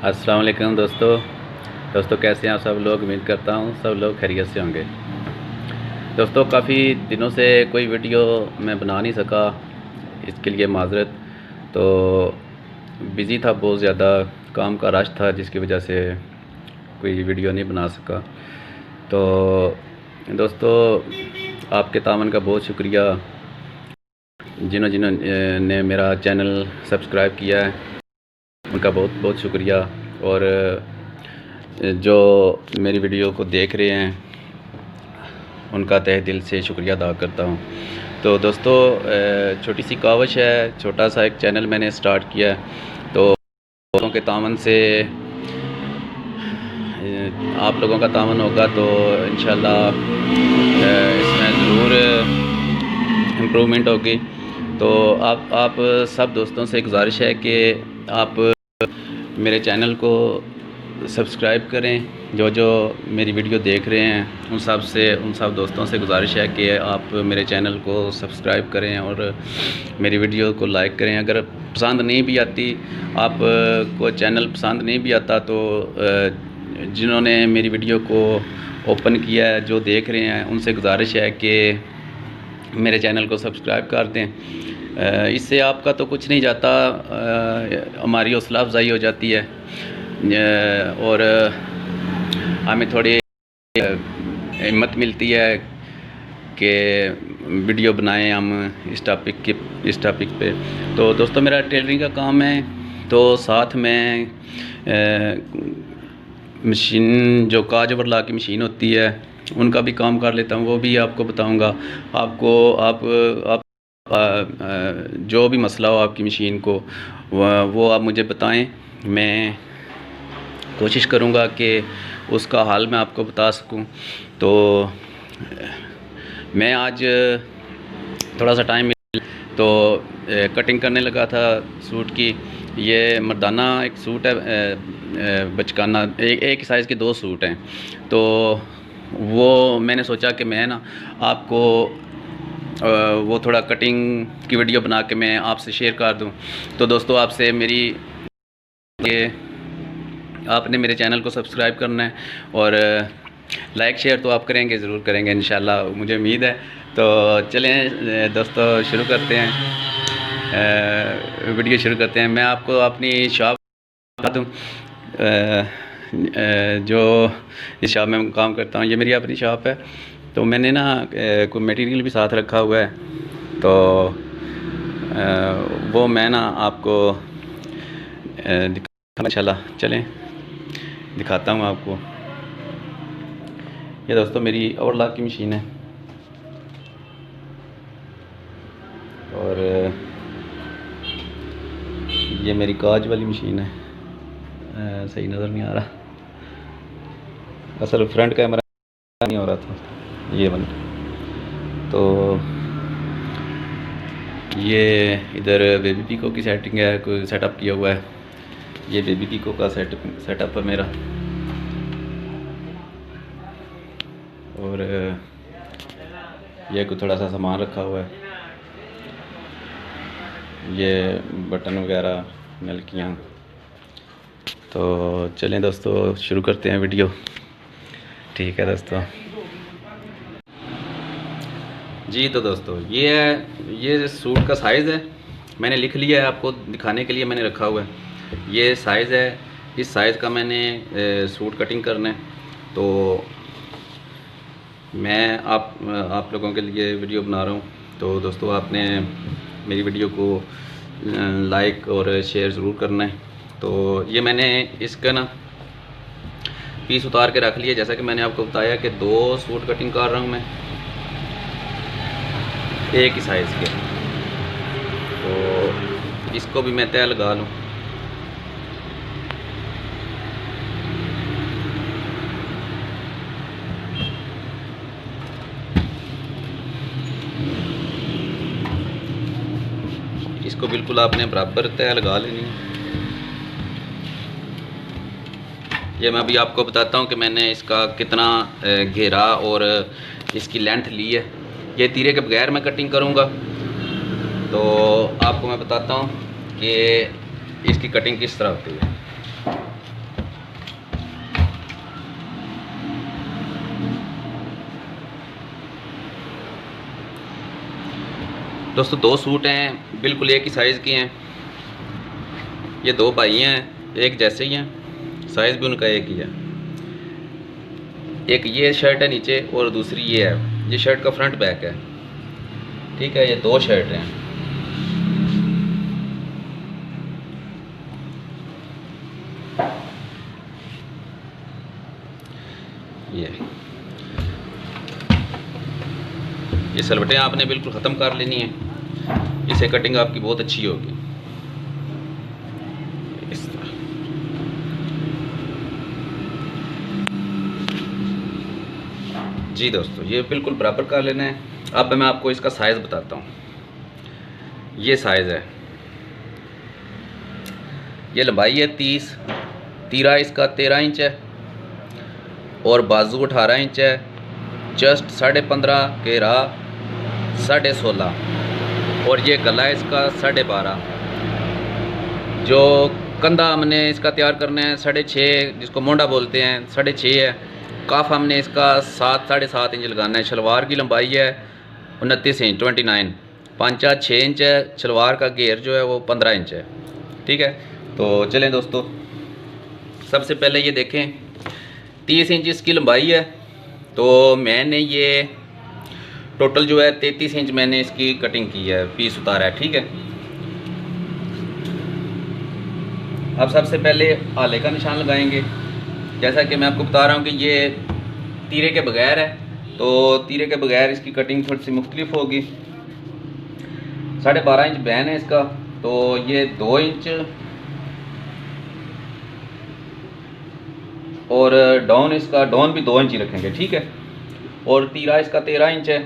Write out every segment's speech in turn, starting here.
अस्सलाम वालेकुम दोस्तों कैसे हैं आप सब लोग। उम्मीद करता हूँ सब लोग खैरियत से होंगे। दोस्तों काफ़ी दिनों से कोई वीडियो मैं बना नहीं सका, इसके लिए माज़रत। तो बिज़ी था, बहुत ज़्यादा काम का रश था, जिसकी वजह से कोई वीडियो नहीं बना सका। तो दोस्तों आपके तामन का बहुत शुक्रिया, जिन्होंने मेरा चैनल सब्सक्राइब किया है उनका बहुत बहुत शुक्रिया। और जो मेरी वीडियो को देख रहे हैं उनका तहे दिल से शुक्रिया अदा करता हूँ। तो दोस्तों छोटी सी कावश है, छोटा सा एक चैनल मैंने स्टार्ट किया है। तो लोगों के तामन से आप लोगों का तामन होगा तो इंशाल्लाह इसमें ज़रूर इम्प्रूवमेंट होगी। तो आप सब दोस्तों से गुजारिश है कि आप मेरे चैनल को सब्सक्राइब करें। जो मेरी वीडियो देख रहे हैं उन सब दोस्तों से गुजारिश है कि आप मेरे चैनल को सब्सक्राइब करें और मेरी वीडियो को लाइक करें। अगर पसंद नहीं भी आती, आप को चैनल पसंद नहीं भी आता, तो जिन्होंने मेरी वीडियो को ओपन किया है, जो देख रहे हैं, उनसे गुजारिश है कि मेरे चैनल को सब्सक्राइब कर दें। इससे आपका तो कुछ नहीं जाता, हमारी हौसला अफजाई हो जाती है और हमें थोड़ी हिम्मत मिलती है कि वीडियो बनाएं हम इस टॉपिक पे। तो दोस्तों मेरा टेलरिंग का काम है, तो साथ में मशीन, जो काज वरला की मशीन होती है, उनका भी काम कर लेता हूँ, वो भी आपको बताऊँगा। आप जो भी मसला हो आपकी मशीन को, वो आप मुझे बताएं, मैं कोशिश करूँगा कि उसका हल मैं आपको बता सकूँ। तो मैं आज थोड़ा सा टाइम तो कटिंग करने लगा था सूट की। ये मर्दाना एक सूट है, बचकाना, एक साइज़ के 2 सूट हैं। तो वो मैंने सोचा कि मैं ना आपको वो थोड़ा कटिंग की वीडियो बना के मैं आपसे शेयर कर दूं। तो दोस्तों आपसे मेरी ये, आपने मेरे चैनल को सब्सक्राइब करना है और लाइक शेयर तो आप करेंगे, ज़रूर करेंगे इंशाल्लाह, मुझे उम्मीद है। तो चलें दोस्तों शुरू करते हैं, वीडियो शुरू करते हैं। मैं आपको अपनी शॉप बता दूँ, जो इस शॉप में काम करता हूँ, ये मेरी अपनी शॉप है। तो मैंने ना कोई मटेरियल भी साथ रखा हुआ है, तो वो मैं ना आपको दिखा, इंशाल्लाह चलें दिखाता हूँ आपको। ये दोस्तों मेरी ओवरलॉक की मशीन है और ये मेरी काज वाली मशीन है। सही नज़र नहीं आ रहा, असल फ्रंट कैमरा नहीं हो रहा था, ये बन। तो ये इधर बेबी पीको की सेटिंग है, कोई सेटअप किया हुआ है। ये बेबी पीको का सेटअप है मेरा। और ये कोई थोड़ा सा सामान रखा हुआ है, ये बटन वगैरह, नलकियाँ। तो चलें दोस्तों शुरू करते हैं वीडियो। ठीक है दोस्तों जी। तो दोस्तों ये सूट का साइज़ है, मैंने लिख लिया है, आपको दिखाने के लिए मैंने रखा हुआ है। ये साइज़ है, इस साइज़ का मैंने सूट कटिंग करना है। तो मैं आप लोगों के लिए वीडियो बना रहा हूँ। तो दोस्तों आपने मेरी वीडियो को लाइक और शेयर ज़रूर करना है। तो ये मैंने इसका ना पीस उतार के रख लिया, जैसा कि मैंने आपको बताया कि 2 सूट कटिंग कर रहा हूँ मैं, एक ही साइज़ के। तो इसको भी मैं तय लगा लूँ। इसको बिल्कुल आपने बराबर तय लगा लेनी है। ये मैं अभी आपको बताता हूँ कि मैंने इसका कितना घेरा और इसकी लेंथ ली है। ये तीरे के बगैर मैं कटिंग करूँगा, तो आपको मैं बताता हूँ कि इसकी कटिंग किस तरह होती है। दोस्तों 2 सूट हैं, बिल्कुल एक ही साइज़ के हैं। ये 2 भाई हैं, एक जैसे ही हैं, साइज़ भी उनका एक ही है। एक ये शर्ट है नीचे और दूसरी ये है। ये शर्ट का फ्रंट बैक है, ठीक है। ये 2 शर्ट हैं। ये सलवटें आपने बिल्कुल ख़त्म कर लेनी है, इससे कटिंग आपकी बहुत अच्छी होगी। इस तरह जी दोस्तों, ये बिल्कुल बराबर कर लेना है। अब मैं आपको इसका साइज़ बताता हूँ। ये साइज़ है, ये लंबाई है 30, तीरा इसका 13 इंच है और बाजू 18 इंच है। चेस्ट 15.5, घेरा 16.5 और ये गला इसका 12.5। जो कंधा हमने इसका तैयार करना है 6.5, जिसको मोंडा बोलते हैं, 6.5 है। काफ हमने इसका 7-7.5 इंच लगाना है। शलवार की लंबाई है 29 इंच 29, पांचा 6 इंच है। शलवार का घेर जो है वो 15 इंच है, ठीक है। तो चलें दोस्तों, सबसे पहले ये देखें 30 इंच इसकी लंबाई है। तो मैंने ये टोटल जो है 33 इंच मैंने इसकी कटिंग की है, पीस उतारा है, ठीक है। अब सबसे पहले आले का निशान लगाएंगे। जैसा कि मैं आपको बता रहा हूँ कि ये तीरे के बगैर है, तो तीरे के बगैर इसकी कटिंग थोड़ी सी मुख्तलिफ होगी। 12.5 इंच बैन है इसका, तो ये 2 इंच और डाउन इसका डाउन भी 2 इंच ही रखेंगे, ठीक है। और तीरा इसका 13 इंच है,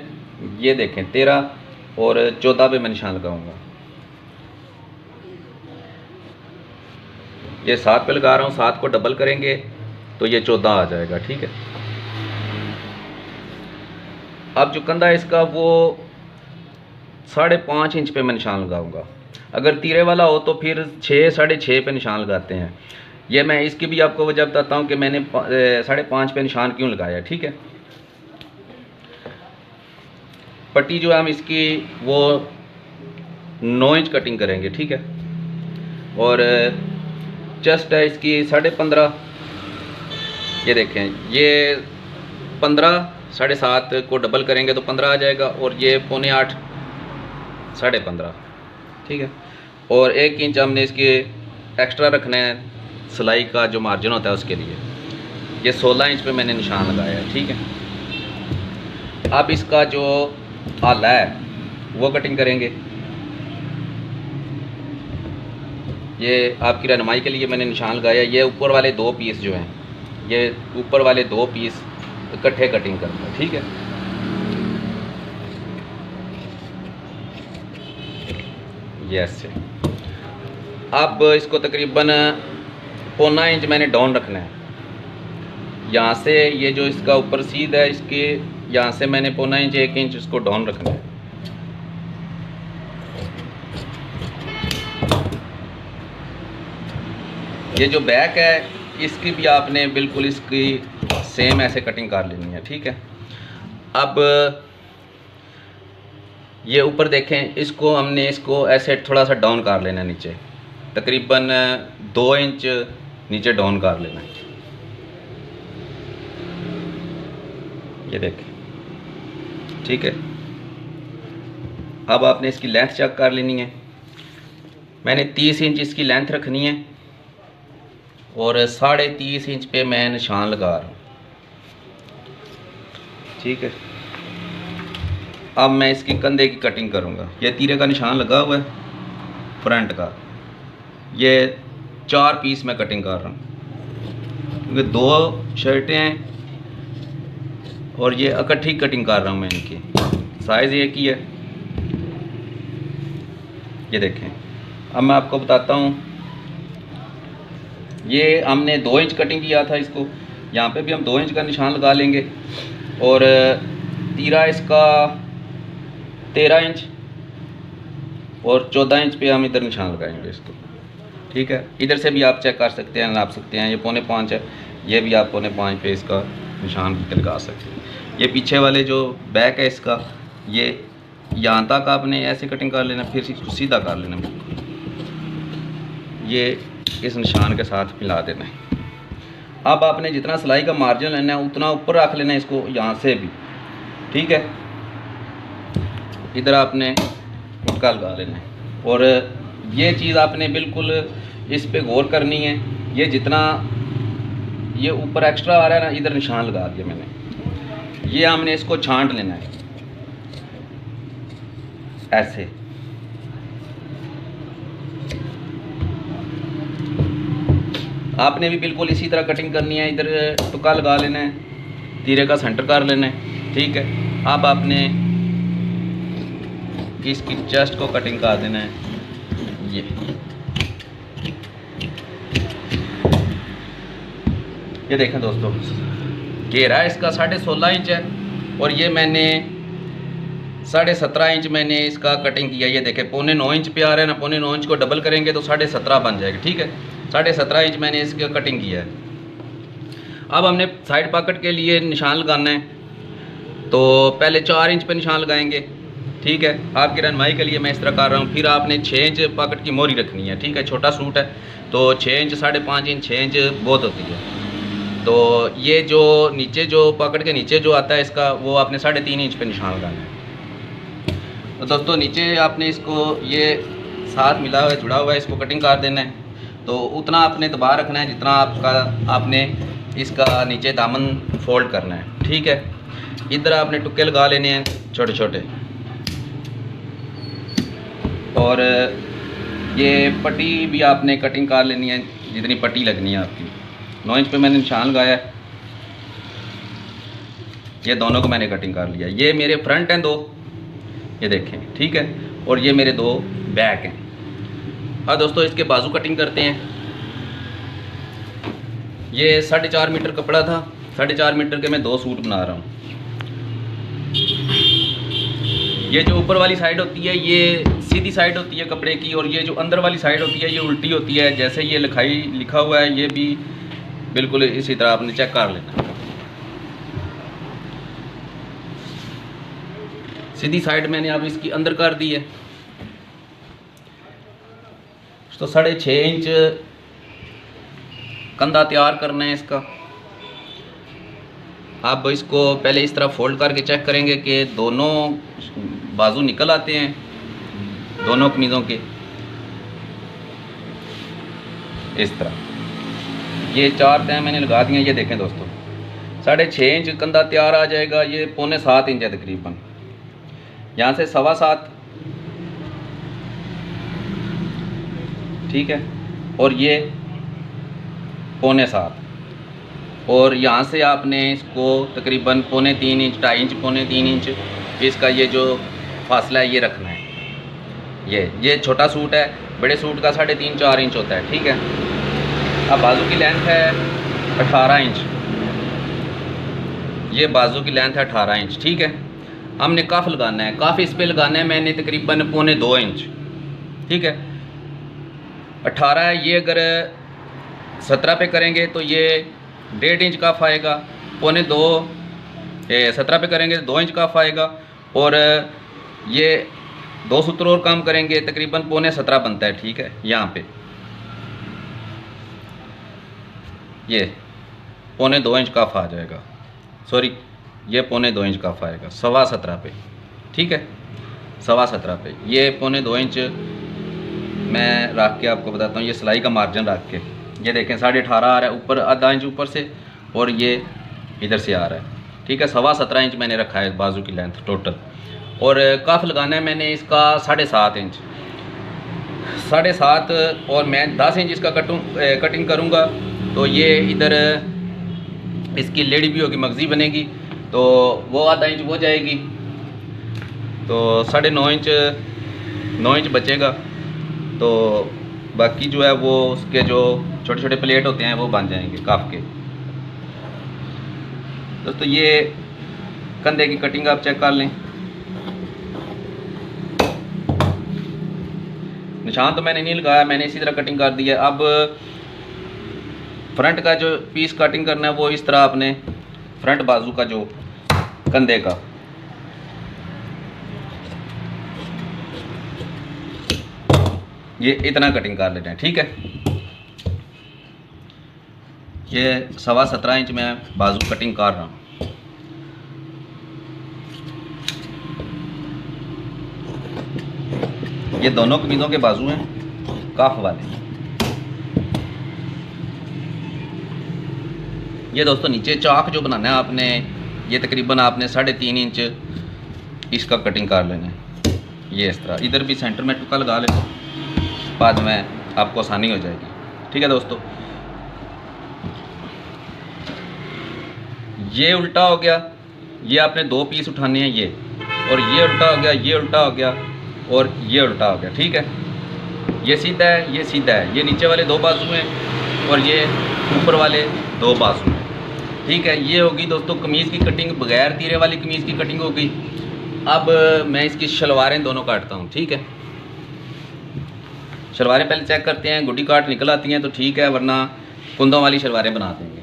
ये देखें 13 और 14 पे मैं निशान लगाऊंगा। ये 7 पे लगा रहा हूँ, 7 को डबल करेंगे तो ये 14 आ जाएगा, ठीक है। अब जो कंधा है इसका वो 5.5 इंच पे मैं निशान लगाऊंगा। अगर तीरे वाला हो तो फिर 6-6.5 पे निशान लगाते हैं। ये मैं इसकी भी आपको वजह बताता हूँ कि मैंने 5.5 पे निशान क्यों लगाया, ठीक है। पट्टी जो है हम इसकी वो 9 इंच कटिंग करेंगे, ठीक है। और चेस्ट है इसकी 15.5, ये देखें ये 15, 7.5 को डबल करेंगे तो 15 आ जाएगा। और ये 7.25, 15.5, ठीक है। और 1 इंच हमने इसके एक्स्ट्रा रखना है, सिलाई का जो मार्जिन होता है उसके लिए। ये 16 इंच पे मैंने निशान लगाया है, ठीक है। अब इसका जो आला है वो कटिंग करेंगे। ये आपकी रहनुमाई के लिए मैंने निशान लगाया। ये ऊपर वाले 2 पीस जो हैं, ये ऊपर वाले 2 पीस इकट्ठे कटिंग करना है, ठीक है। यस, अब इसको तकरीबन 1.25 इंच मैंने डाउन रखना है। यहाँ से ये जो इसका ऊपर सीध है, इसके यहाँ से मैंने 1.25 इंच 1 इंच इसको डाउन रखना है। ये जो बैक है इसकी भी आपने बिल्कुल इसकी सेम ऐसे कटिंग कर लेनी है, ठीक है। अब ये ऊपर देखें, इसको हमने इसको ऐसे थोड़ा सा डाउन कर लेना है नीचे, तकरीबन 2 इंच नीचे डाउन कर लेना है। ये देखें, ठीक है। अब आपने इसकी लेंथ चेक कर लेनी है। मैंने 30 इंच इसकी लेंथ रखनी है और 30.5 इंच पे मैं निशान लगा रहा हूँ, ठीक है। अब मैं इसकी कंधे की कटिंग करूँगा। ये तीरे का निशान लगा हुआ है फ्रंट का, ये 4 पीस मैं कटिंग कर रहा हूँ क्योंकि 2 शर्टें हैं और ये इकट्ठी कटिंग कर रहा हूँ मैं इनकी। साइज़ एक ही है, ये देखें। अब मैं आपको बताता हूँ, ये हमने 2 इंच कटिंग किया था इसको, यहाँ पे भी हम 2 इंच का निशान लगा लेंगे। और तीरा इसका 13 इंच और 14 इंच पे हम इधर निशान लगाएंगे इसको, ठीक है। इधर से भी आप चेक कर सकते हैं, नाप सकते हैं। ये 4.25 है, ये भी आप 4.25 पे इसका निशान लगा सकते हैं। ये पीछे वाले जो बैक है इसका, यहाँ तक आपने ऐसे कटिंग कर लेना, फिर इसको सीधा कर लेना, ये इस निशान के साथ मिला देना है। अब आपने जितना सिलाई का मार्जिन लेना है उतना ऊपर रख लेना है इसको, यहाँ से भी, ठीक है। इधर आपने उटका लगा लेना है, और ये चीज़ आपने बिल्कुल इस पे गौर करनी है। ये जितना ये ऊपर एक्स्ट्रा आ रहा है ना, इधर निशान लगा दिया मैंने, ये हमने इसको छांट लेना है ऐसे। आपने भी बिल्कुल इसी तरह कटिंग करनी है। इधर टुका लगा लेना है, तीरे का सेंटर कर लेना है, ठीक है। अब आपने इसकी चेस्ट को कटिंग कर देना है। ये देखें दोस्तों, घेरा इसका 16.5 इंच है, और ये मैंने 17.5 इंच मैंने इसका कटिंग किया। ये देखें 9.25 इंच पे आ रहा है ना, 9.25 इंच को डबल करेंगे तो 17.5 बन जाएगा, ठीक है। 17.5 इंच मैंने इसका कटिंग किया है। अब हमने साइड पॉकेट के लिए निशान लगाना है, तो पहले 4 इंच पे निशान लगाएंगे, ठीक है। आपकी रहनुमाई के लिए मैं इस तरह कर रहा हूँ। फिर आपने 6 इंच पॉकेट की मोहरी रखनी है, ठीक है। छोटा सूट है तो 6 इंच 5.5 इंच 6 इंच बहुत होती है। तो ये जो नीचे जो पॉकेट के नीचे जो आता है इसका, वो आपने 3.5 इंच पे निशान लगाना है। तो दोस्तों नीचे आपने इसको ये साथ मिला हुआ है, जुड़ा हुआ है, इसको कटिंग कर देना है। तो उतना आपने दबा रखना है जितना आपने इसका नीचे दामन फोल्ड करना है, ठीक है। इधर आपने टुक्के लगा लेने हैं छोटे छोटे, और ये पट्टी भी आपने कटिंग कर लेनी है जितनी पट्टी लगनी है आपकी। 9 इंच पे मैंने निशान लगाया है, ये दोनों को मैंने कटिंग कर लिया। ये मेरे फ्रंट हैं 2, ये देखें, ठीक है, और ये मेरे 2 बैक हैं। हाँ दोस्तों, इसके बाजू कटिंग करते हैं। ये 4.5 मीटर कपड़ा था, 4.5 मीटर के मैं 2 सूट बना रहा हूँ। ये जो ऊपर वाली साइड होती है ये सीधी साइड होती है कपड़े की, और ये जो अंदर वाली साइड होती है ये उल्टी होती है। जैसे ये लिखा हुआ है, ये भी बिल्कुल इसी तरह आपने चेक कर लेना। सीधी साइड मैंने अब इसकी अंदर कर दी है। तो 6.5 इंच कंधा तैयार करना है इसका। आप इसको पहले इस तरह फोल्ड करके चेक करेंगे कि दोनों बाजू निकल आते हैं दोनों कमीज़ों के, इस तरह। ये 4 तय मैंने लगा दिए। ये देखें दोस्तों, 6.5 इंच कंधा तैयार आ जाएगा। ये 6.25 इंच है तकरीबन, यहाँ से 7.25, ठीक है, और ये 6.25, और यहाँ से आपने इसको तकरीबन 2.25 इंच 2.5 इंच 3.25 इंच इसका ये जो फासला है ये रखना है। ये छोटा सूट है, बड़े सूट का 3.5-4 इंच होता है, ठीक है। अब बाजू की लेंथ है 18 इंच, ये बाजू की लेंथ है 18 इंच, ठीक है। हमने कफ लगाना है, कफ इस पे लगाना है मैंने तकरीबन 2.25 इंच, ठीक है। 18 है, ये अगर 17 पे करेंगे तो ये 1.5 इंच कफ आएगा। 17 पे करेंगे तो 2 इंच कफ आएगा, और ये 2 सूत्र और कम करेंगे तकरीबन 17.25 बनता है, ठीक है। यहाँ पे ये 2.25 इंच कफ आ जाएगा, सॉरी ये 2.25 इंच कफ आएगा 17.25 पे, ठीक है। 17.25 पे ये 2.25 इंच मैं रख के आपको बताता हूँ। ये सिलाई का मार्जिन रख के, ये देखें 18.5 आ रहा है ऊपर, आधा इंच ऊपर से, और ये इधर से आ रहा है, ठीक है। 17.25 इंच मैंने रखा है बाजू की लेंथ टोटल, और कफ लगाना है मैंने इसका 7.5 इंच, 7.5, और मैं 10 इंच इसका कटिंग करूँगा। तो ये इधर इसकी लेडी भी होगी, मगजी बनेगी, तो वो आधा इंच हो जाएगी, तो 9.5 इंच बचेगा। तो बाकी जो है वो उसके जो छोटे छोटे प्लेट होते हैं वो बन जाएंगे काफ के। दोस्तों ये कंधे की कटिंग आप चेक कर लें। निशान तो मैंने नहीं लगाया, मैंने इसी तरह कटिंग कर दी है। अब फ्रंट का जो पीस कटिंग करना है वो इस तरह आपने फ्रंट बाजू का जो कंधे का ये इतना कटिंग कर लेते हैं, ठीक है। ये 17.25 इंच में बाजू कटिंग कर रहा हूँ। ये दोनों कमीज़ों के बाजू हैं काफ वाले। ये दोस्तों नीचे चाक जो बनाना है आपने, ये तकरीबन आपने 3.5 इंच इसका कटिंग कर लेना है। ये इस तरह इधर भी सेंटर में टुका लगा लेना, बाद में आपको आसानी हो जाएगी, ठीक है दोस्तों। ये उल्टा हो गया, ये आपने 2 पीस उठाने हैं ये, और ये उल्टा हो गया, ये उल्टा हो गया, और ये उल्टा हो गया, ठीक है। ये सीधा है, ये सीधा है, ये नीचे वाले 2 बाजू हैं और ये ऊपर वाले 2 बाजू हैं, ठीक है। ये होगी दोस्तों कमीज़ की कटिंग, बगैर तीरे वाली कमीज़ की कटिंग होगी। अब मैं इसकी शलवारें दोनों काटता हूँ, ठीक है। शलवारें पहले चेक करते हैं, गुड्डी काट निकल आती हैं तो ठीक है, वरना कुंदों वाली शलवारें बना देंगे।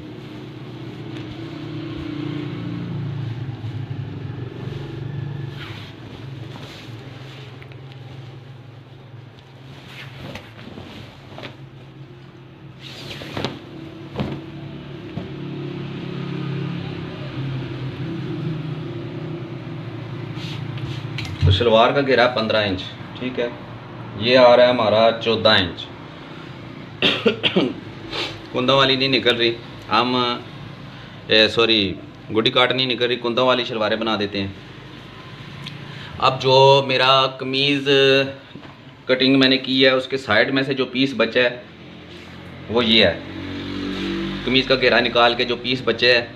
तो शलवार का घेरा 15 इंच, ठीक है। ये आ रहा है हमारा 14 इंच। कुंदों वाली नहीं निकल रही, हम सॉरी गुड्डी काट नहीं निकल रही, कुंदों वाली शलवारें बना देते हैं। अब जो मेरा कमीज़ कटिंग मैंने की है उसके साइड में से जो पीस बचा है वो ये है। कमीज़ का घेरा निकाल के जो पीस बचे है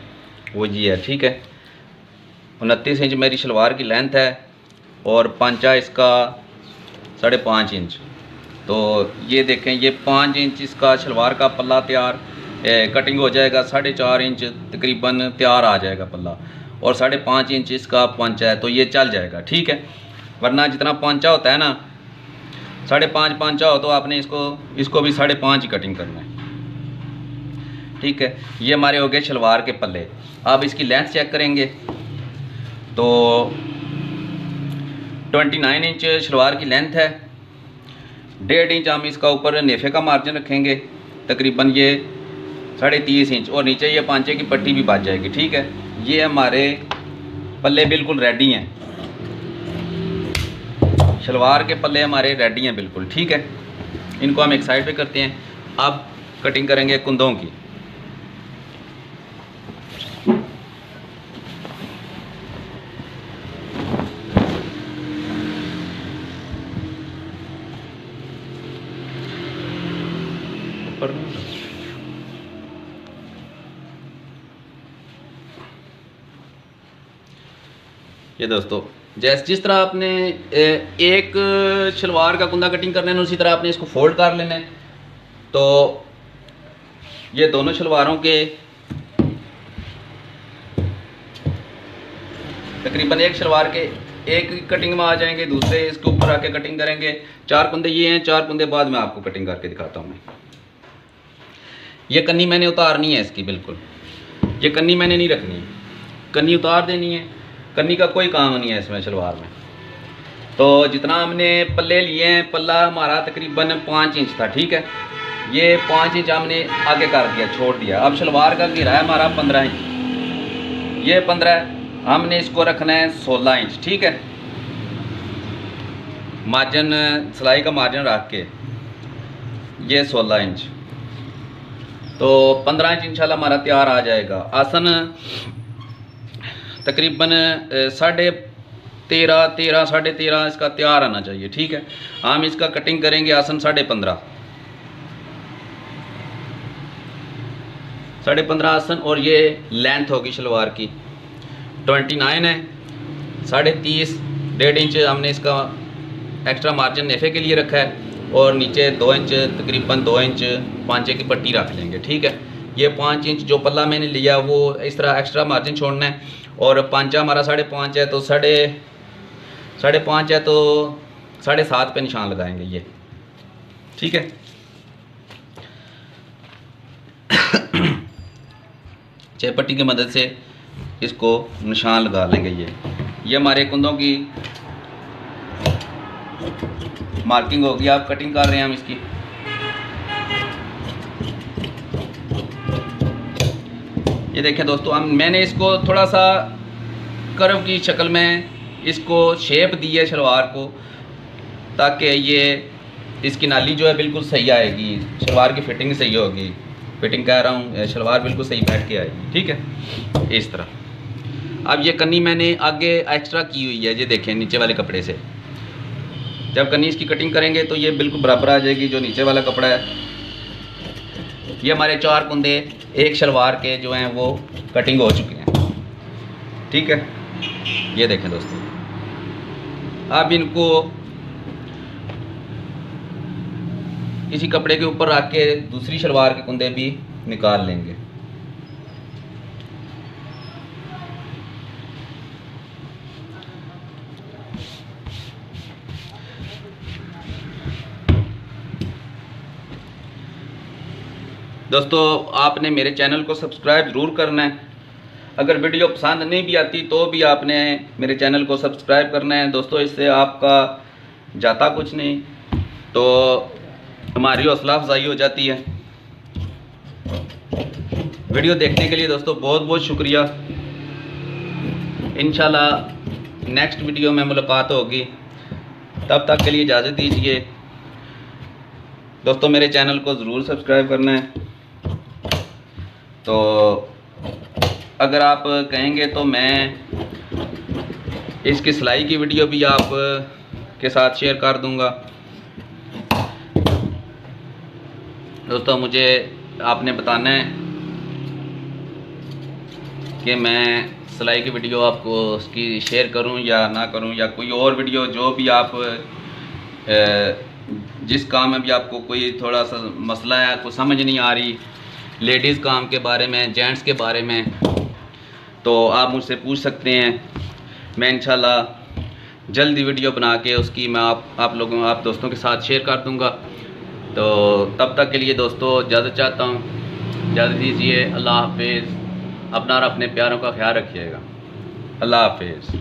वो ये है, ठीक है। 29 इंच मेरी शलवार की लेंथ है और पांचा इसका 5.5 इंच। तो ये देखें, ये 5 इंच इसका शलवार का पल्ला तैयार कटिंग हो जाएगा, 4.5 इंच तकरीबन तैयार आ जाएगा पल्ला, और 5.5 इंच इसका पांचा है, तो ये चल जाएगा, ठीक है। वरना जितना पांचा होता है ना, 5.5 पांचा हो तो आपने इसको भी 5.5 ही कटिंग करना है, ठीक है। ये हमारे हो गए शलवार के पल्ले। अब इसकी लेंथ चेक करेंगे तो 29 इंच शलवार की लेंथ है, 1.5 इंच हम इसका ऊपर नेफे का मार्जिन रखेंगे, तकरीबन ये 30.5 इंच, और नीचे ये पांचे की पट्टी भी बच जाएगी, ठीक है। ये हमारे पल्ले बिल्कुल रेडी हैं, शलवार के पल्ले हमारे रेडी हैं बिल्कुल, ठीक है। इनको हम एक साइड पे करते हैं। अब कटिंग करेंगे कुंदों की। ये दोस्तों जिस तरह आपने एक शलवार का कुंदा कटिंग करना है उसी तरह आपने इसको फोल्ड कर लेना है। तो ये दोनों शलवारों के तकरीबन एक शलवार के एक कटिंग में आ जाएंगे, दूसरे इसके ऊपर आके कटिंग करेंगे। 4 कुंदे ये हैं, 4 कुंदे बाद में आपको कटिंग करके दिखाता हूँ मैं। ये कन्नी मैंने उतारनी है इसकी, बिल्कुल ये कन्नी मैंने नहीं रखनी है, कन्नी उतार देनी है। कन्नी का कोई काम नहीं है इसमें शलवार में। तो जितना हमने पल्ले लिए हैं, पल्ला हमारा तकरीबन 5 इंच था, ठीक है। ये 5 इंच हमने आगे कर दिया, छोड़ दिया। अब शलवार का घेरा है हमारा 15 इंच, ये 15 है, हमने इसको रखना है 16 इंच, ठीक है। मार्जिन सिलाई का मार्जिन रख के ये 16 इंच, तो 15 इंच इंशाल्लाह हमारा तैयार आ जाएगा। आसन तकरीबन 13.5 साढ़े 13 इसका तैयार आना चाहिए, ठीक है। हम इसका कटिंग करेंगे आसन 15.5 आसन, और ये लेंथ होगी शलवार की 29 है। 30.5 1.5 इंच हमने इसका एक्स्ट्रा मार्जिन नेफे के लिए रखा है, और नीचे 2 इंच तकरीबन 2 इंच पांचे की पट्टी रख लेंगे, ठीक है। ये 5 इंच जो पल्ला मैंने लिया वो इस तरह एक्स्ट्रा मार्जिन छोड़ना है, और पांचा हमारा 5.5 है, तो 5.5 है तो 7.5 पे निशान लगाएंगे ये, ठीक है। चेपट्टी की मदद से इसको निशान लगा लेंगे। ये हमारे कुंदों की मार्किंग होगी। आप कटिंग कर रहे हैं हम इसकी। ये देखें दोस्तों, मैंने इसको थोड़ा सा कर्व की शक्ल में इसको शेप दी है शलवार को, ताकि ये इसकी नाली जो है बिल्कुल सही आएगी, शलवार की फिटिंग सही होगी। फिटिंग कह रहा हूँ, शलवार बिल्कुल सही बैठ के आएगी। ठीक है, इस तरह। अब ये कन्नी मैंने आगे एक्स्ट्रा की हुई है, ये देखें नीचे वाले कपड़े से। जब कन्नी इसकी कटिंग करेंगे तो ये बिल्कुल बराबर आ जाएगी। जो नीचे वाला कपड़ा है, ये हमारे 4 कुंदे एक शलवार के जो हैं वो कटिंग हो चुके हैं। ठीक है, ये देखें दोस्तों। अब इनको किसी कपड़े के ऊपर रख के दूसरी शलवार के कुंदे भी निकाल लेंगे। दोस्तों, आपने मेरे चैनल को सब्सक्राइब ज़रूर करना है। अगर वीडियो पसंद नहीं भी आती तो भी आपने मेरे चैनल को सब्सक्राइब करना है। दोस्तों, इससे आपका जाता कुछ नहीं, तो हमारी हौसला अफजाई हो जाती है। वीडियो देखने के लिए दोस्तों बहुत बहुत शुक्रिया। इंशाल्लाह नेक्स्ट वीडियो में मुलाकात होगी, तब तक के लिए इजाज़त दीजिए। दोस्तों, मेरे चैनल को ज़रूर सब्सक्राइब करना है। तो अगर आप कहेंगे तो मैं इसकी सिलाई की वीडियो भी आप के साथ शेयर कर दूंगा। दोस्तों, मुझे आपने बताना है कि मैं सिलाई की वीडियो आपको उसकी शेयर करूं या ना करूं, या कोई और वीडियो जो भी आप जिस काम में भी आपको कोई थोड़ा सा मसला है, आपको समझ नहीं आ रही लेडीज़ काम के बारे में, जेंट्स के बारे में, तो आप मुझसे पूछ सकते हैं। मैं इंशाल्लाह जल्दी वीडियो बना के उसकी मैं आप दोस्तों के साथ शेयर कर दूंगा। तो तब तक के लिए दोस्तों इजाज़त चाहता हूँ। इजाज़त दीजिए। अल्लाह हाफिज़। अपना और अपने प्यारों का ख्याल रखिएगा। अल्लाह हाफिज़।